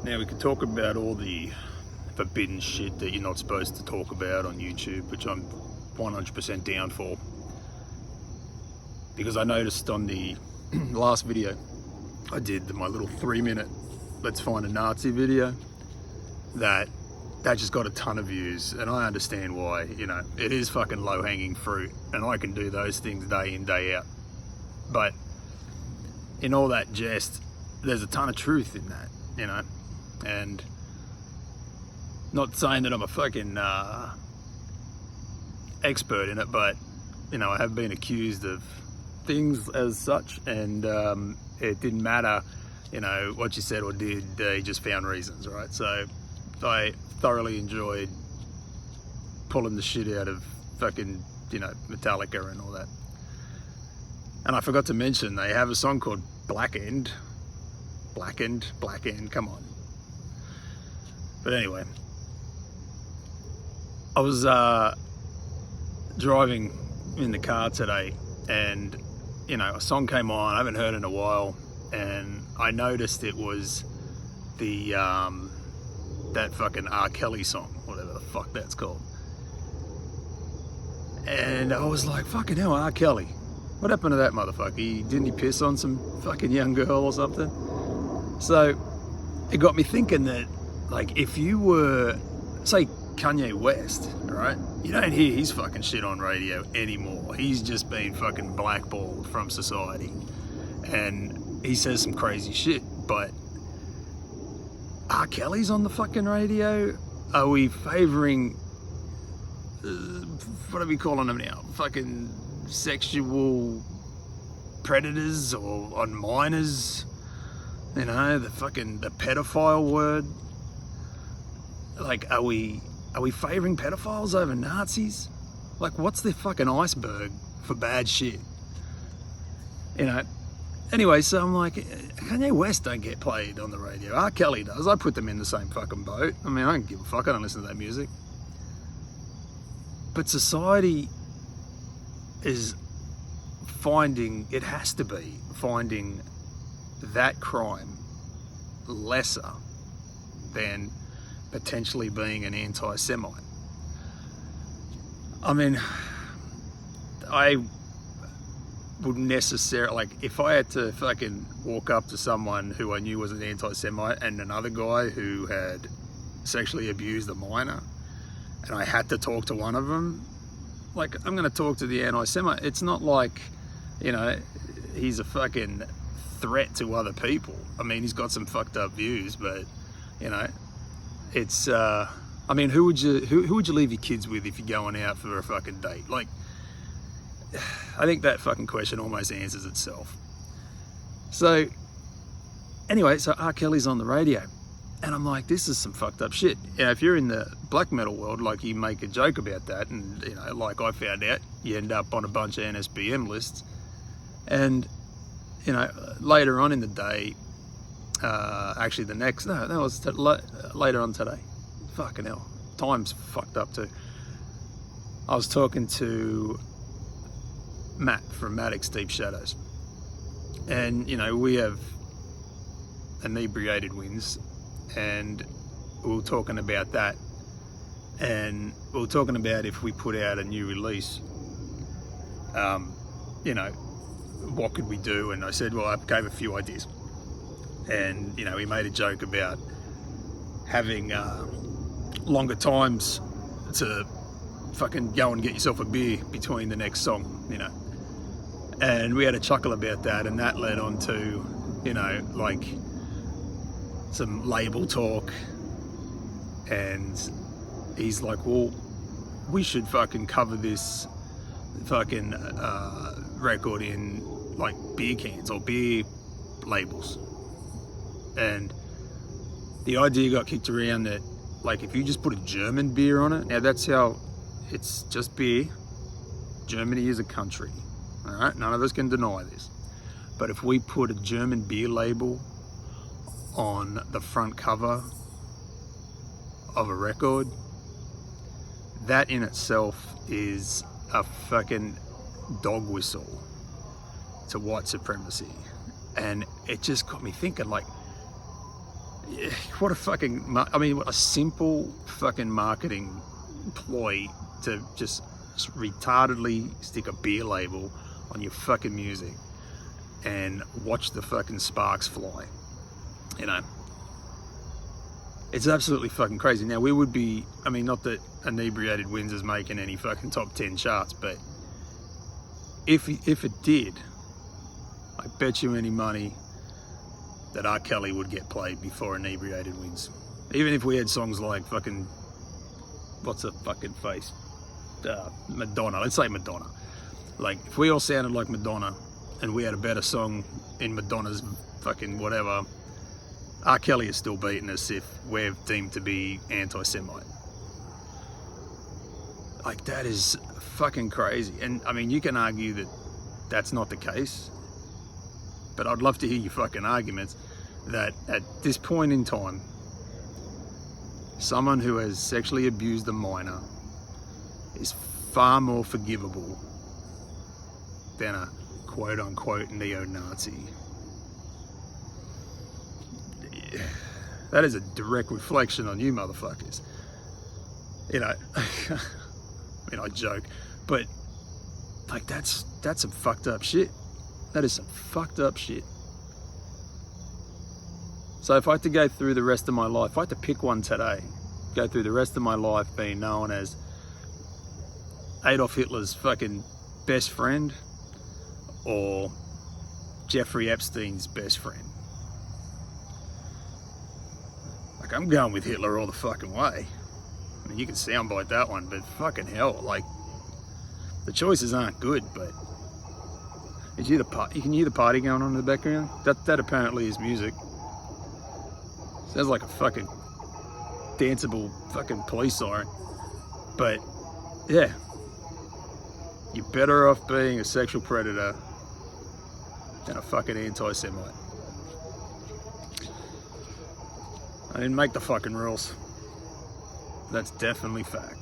Now we can talk about all the forbidden shit that you're not supposed to talk about on YouTube, which I'm 100% down for. Because I noticed on the last video I did, my little 3-minute let's find a Nazi video, that just got a ton of views, and I understand why. You know, it is fucking low-hanging fruit, and I can do those things day in, day out. But in all that jest, there's a ton of truth in that, you know. And not saying that I'm a fucking expert in it, but you know, I have been accused of things as such, and it didn't matter, you know, what you said or did. You just found reasons, right? So I thoroughly enjoyed pulling the shit out of fucking, you know, Metallica and all that. And I forgot to mention, they have a song called Blackened, come on. But anyway, I was driving in the car today, and you know, a song came on. I haven't heard it in a while, and I noticed it was the that fucking R. Kelly song, whatever the fuck that's called. And I was like, fucking hell, R. Kelly. What happened to that motherfucker? Didn't he piss on some fucking young girl or something? So it got me thinking that, like, if you were, say, Kanye West, right? You don't hear his fucking shit on radio anymore. He's just been fucking blackballed from society. And he says some crazy shit, but R. Kelly's on the fucking radio? Are we favouring, what are we calling them now? Fucking sexual predators or on minors? You know, the pedophile word. Like, are we favouring pedophiles over Nazis? Like, what's the fucking iceberg for bad shit? You know. Anyway, so I'm like, Kanye West don't get played on the radio. R. Kelly does. I put them in the same fucking boat. I mean, I don't give a fuck. I don't listen to that music. But society is finding, it has to be finding that crime lesser than potentially being an anti-Semite. I mean, I wouldn't necessarily, like, if I had to fucking walk up to someone who I knew was an anti-Semite and another guy who had sexually abused a minor, and I had to talk to one of them, like, I'm gonna talk to the anti-Semite. It's not like, you know, he's a fucking threat to other people. I mean, he's got some fucked up views, but, you know, it's, I mean, who would you leave your kids with if you're going out for a fucking date? Like, I think that fucking question almost answers itself. So, anyway, so R. Kelly's on the radio, and I'm like, this is some fucked up shit. You know, if you're in the black metal world, like, you make a joke about that, and, you know, like I found out, you end up on a bunch of NSBM lists, and, you know, later on in the day, actually the next, no, that was later on today. Fucking hell, time's fucked up too. I was talking to Matt from Maddox Deep Shadows, and you know, we have inebriated wins, and we were talking about that, and we were talking about if we put out a new release, you know, what could we do? And I said, well, I gave a few ideas, and you know, we made a joke about having longer times to fucking go and get yourself a beer between the next song, you know. And we had a chuckle about that, and that led on to, you know, like, some label talk. And he's like, well, we should fucking cover this fucking record in, like, beer cans or beer labels. And the idea got kicked around that, like, if you just put a German beer on it, now that's how, it's just beer. Germany is a country, all right? None of us can deny this. But if we put a German beer label on the front cover of a record, that in itself is a fucking dog whistle to white supremacy. And it just got me thinking, like, what a fucking, I mean, what a simple fucking marketing ploy to just retardedly stick a beer label on your fucking music and watch the fucking sparks fly. You know, it's absolutely fucking crazy. Now we would be, I mean, not that Inebriated Wins is making any fucking top 10 charts, but if it did, I bet you any money that R. Kelly would get played before Inebriated Wins. Even if we had songs like fucking, what's her fucking face? Madonna, let's say Madonna. Like, if we all sounded like Madonna and we had a better song in Madonna's fucking whatever, R. Kelly is still beating us if we're deemed to be anti-Semite. Like, that is fucking crazy. And I mean, you can argue that that's not the case, but I'd love to hear your fucking arguments that at this point in time, someone who has sexually abused a minor is far more forgivable than a quote-unquote neo-Nazi. That is a direct reflection on you motherfuckers. You know, I mean, I joke, but like, that's some fucked up shit. That is some fucked up shit. So if I had to go through the rest of my life, if I had to pick one today, go through the rest of my life being known as Adolf Hitler's fucking best friend or Jeffrey Epstein's best friend. Like, I'm going with Hitler all the fucking way. I mean, you can soundbite that one, but fucking hell, like, the choices aren't good, but you can hear the party going on in the background? That apparently is music. Sounds like a fucking danceable fucking police siren. But, yeah. You're better off being a sexual predator than a fucking anti-Semite. I didn't make the fucking rules. That's definitely fact.